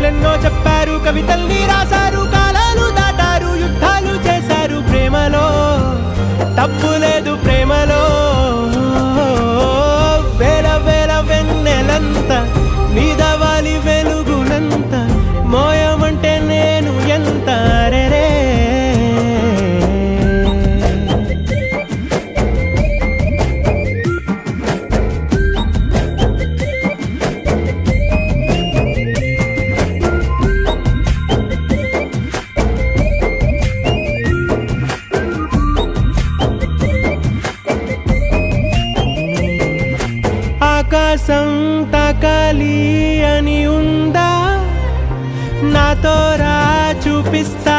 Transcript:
కథలెన్నో చెప్పారు, కవితల్ని రాశారు, కాలాలు దాటారు, యుద్ధాలు చేశారు. ప్రేమలో తప్పు లేదు, ప్రేమలో వేల వేల వెన్నెలంత నీదవాలి వెలుగునంత మోయమంటే నేను ఎంత రే. ఆకాశం తాకాలి అని ఉందా, నాతో రా చూపిస్తా